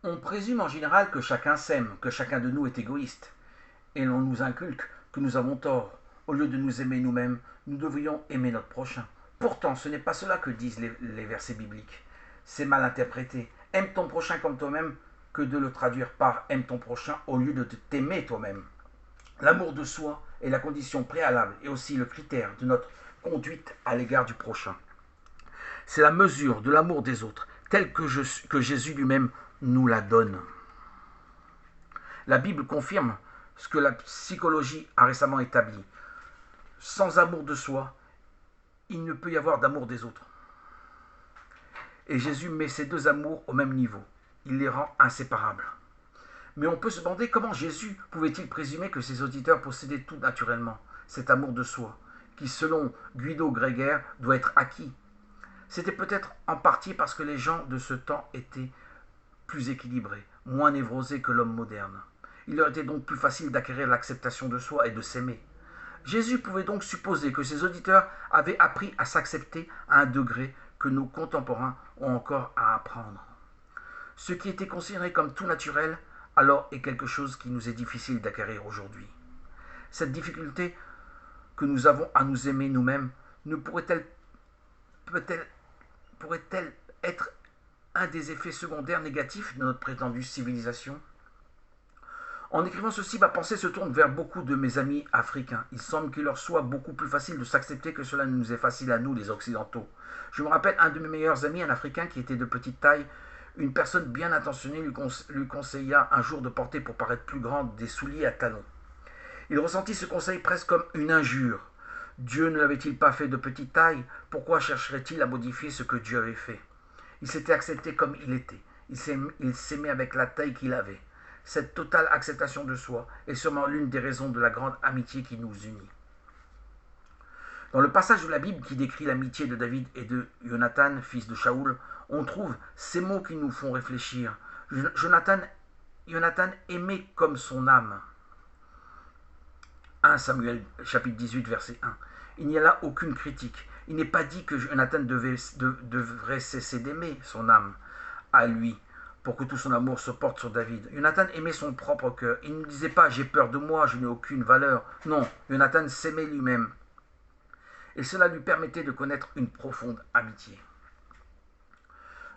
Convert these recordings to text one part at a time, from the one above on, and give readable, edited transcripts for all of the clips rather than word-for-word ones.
On présume en général que chacun s'aime, que chacun de nous est égoïste, et l'on nous inculque que nous avons tort. Au lieu de nous aimer nous-mêmes, nous devrions aimer notre prochain. Pourtant, ce n'est pas cela que disent les versets bibliques. C'est mal interprété. Aime ton prochain comme toi-même que de le traduire par aime ton prochain au lieu de t'aimer toi-même. L'amour de soi est la condition préalable et aussi le critère de notre conduite à l'égard du prochain. C'est la mesure de l'amour des autres, telle que Jésus lui-même nous la donne. La Bible confirme ce que la psychologie a récemment établi. Sans amour de soi, il ne peut y avoir d'amour des autres. Et Jésus met ces deux amours au même niveau. Il les rend inséparables. Mais on peut se demander comment Jésus pouvait-il présumer que ses auditeurs possédaient tout naturellement cet amour de soi, qui selon Guido Grégaire doit être acquis. C'était peut-être en partie parce que les gens de ce temps étaient plus équilibrés, moins névrosés que l'homme moderne. Il leur était donc plus facile d'acquérir l'acceptation de soi et de s'aimer. Jésus pouvait donc supposer que ses auditeurs avaient appris à s'accepter à un degré que nos contemporains ont encore à apprendre. Ce qui était considéré comme tout naturel, alors est quelque chose qui nous est difficile d'acquérir aujourd'hui. Cette difficulté que nous avons à nous aimer nous-mêmes ne pourrait-elle être un des effets secondaires négatifs de notre prétendue civilisation? En écrivant ceci, ma pensée se tourne vers beaucoup de mes amis africains. Il semble qu'il leur soit beaucoup plus facile de s'accepter que cela ne nous est facile à nous, les Occidentaux. Je me rappelle un de mes meilleurs amis, un Africain qui était de petite taille. Une personne bien intentionnée lui conseilla un jour de porter pour paraître plus grande des souliers à talons. Il ressentit ce conseil presque comme une injure. Dieu ne l'avait-il pas fait de petite taille? Pourquoi chercherait-il à modifier ce que Dieu avait fait? Il s'était accepté comme il était. Il s'aimait avec la taille qu'il avait. Cette totale acceptation de soi est sûrement l'une des raisons de la grande amitié qui nous unit. Dans le passage de la Bible qui décrit l'amitié de David et de Jonathan, fils de Shaoul, on trouve ces mots qui nous font réfléchir. Jonathan aimait comme son âme. 1 Samuel chapitre 18 verset 1. Il n'y a là aucune critique. Il n'est pas dit que Jonathan devrait cesser d'aimer son âme à lui pour que tout son amour se porte sur David. Jonathan aimait son propre cœur. Il ne disait pas « j'ai peur de moi, je n'ai aucune valeur ». Non, Jonathan s'aimait lui-même. Et cela lui permettait de connaître une profonde amitié.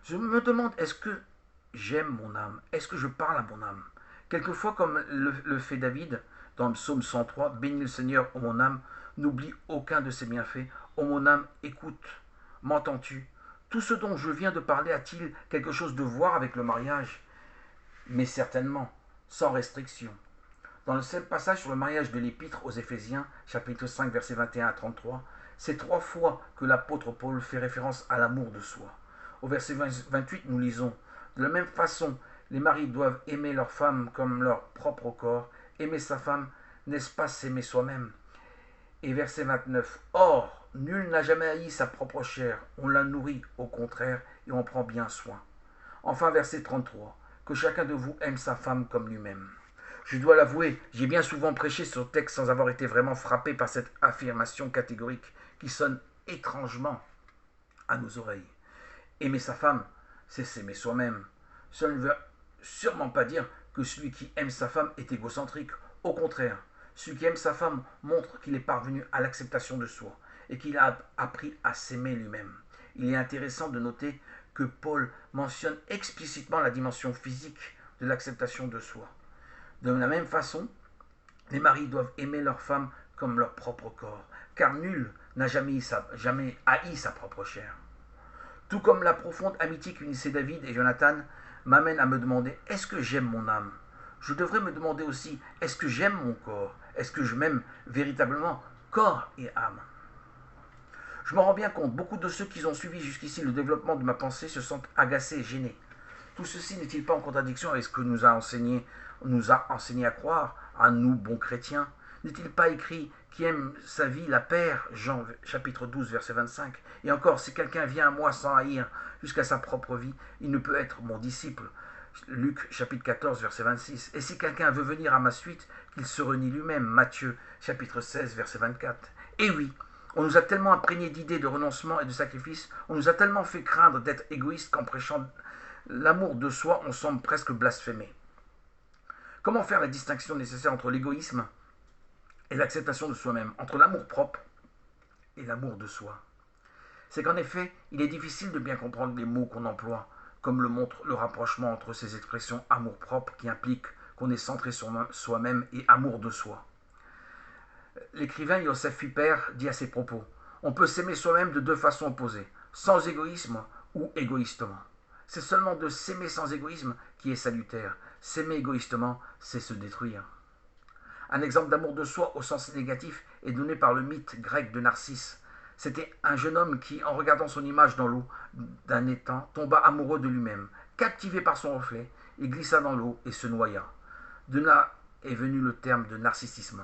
Je me demande, est-ce que j'aime mon âme? Est-ce que je parle à mon âme? Quelquefois, comme le fait David, dans le psaume 103, « Bénis le Seigneur, ô mon âme, n'oublie aucun de ses bienfaits. Ô mon âme, écoute, m'entends-tu? Tout ce dont je viens de parler a-t-il quelque chose de voir avec le mariage? Mais certainement, sans restriction. Dans le seul passage sur le mariage de l'Épître aux Éphésiens, chapitre 5, versets 21 à 33, c'est 3 fois que l'apôtre Paul fait référence à l'amour de soi. Au verset 28, nous lisons « De la même façon, les maris doivent aimer leur femme comme leur propre corps. Aimer sa femme, n'est-ce pas s'aimer soi-même » Et verset 29, « Or, nul n'a jamais haï sa propre chair, on la nourrit au contraire et on prend bien soin. » Enfin, verset 33, « Que chacun de vous aime sa femme comme lui-même. » Je dois l'avouer, j'ai bien souvent prêché ce texte sans avoir été vraiment frappé par cette affirmation catégorique qui sonne étrangement à nos oreilles. Aimer sa femme, c'est s'aimer soi-même. Cela ne veut sûrement pas dire que celui qui aime sa femme est égocentrique. Au contraire, celui qui aime sa femme montre qu'il est parvenu à l'acceptation de soi et qu'il a appris à s'aimer lui-même. Il est intéressant de noter que Paul mentionne explicitement la dimension physique de l'acceptation de soi. De la même façon, les maris doivent aimer leur femme comme leur propre corps, car nul n'a jamais haï sa propre chair. Tout comme la profonde amitié qu'unissaient David et Jonathan m'amène à me demander, est-ce que j'aime mon âme? Je devrais me demander aussi, est-ce que j'aime mon corps? Est-ce que je m'aime véritablement corps et âme? Je m'en rends bien compte, beaucoup de ceux qui ont suivi jusqu'ici le développement de ma pensée se sentent agacés et gênés. Tout ceci n'est-il pas en contradiction avec ce que nous a enseigné à croire, à nous, bons chrétiens? N'est-il pas écrit qui aime sa vie la perd, Jean chapitre 12, verset 25? Et encore, si quelqu'un vient à moi sans haïr jusqu'à sa propre vie, il ne peut être mon disciple. Luc chapitre 14, verset 26. Et si quelqu'un veut venir à ma suite, qu'il se renie lui-même. Matthieu chapitre 16, verset 24. Et oui, on nous a tellement imprégnés d'idées de renoncement et de sacrifice, on nous a tellement fait craindre d'être égoïstes qu'en prêchant l'amour de soi, on semble presque blasphémer. Comment faire la distinction nécessaire entre l'égoïsme et l'acceptation de soi-même, entre l'amour propre et l'amour de soi? C'est qu'en effet, il est difficile de bien comprendre les mots qu'on emploie, comme le montre le rapprochement entre ces expressions amour-propre qui implique qu'on est centré sur soi-même et amour de soi. L'écrivain Joseph Pipper dit à ses propos: on peut s'aimer soi-même de deux façons opposées, sans égoïsme ou égoïstement. C'est seulement de s'aimer sans égoïsme qui est salutaire. S'aimer égoïstement, c'est se détruire. Un exemple d'amour de soi au sens négatif est donné par le mythe grec de Narcisse. C'était un jeune homme qui, en regardant son image dans l'eau d'un étang, tomba amoureux de lui-même. Captivé par son reflet, il glissa dans l'eau et se noya. De là est venu le terme de narcissisme.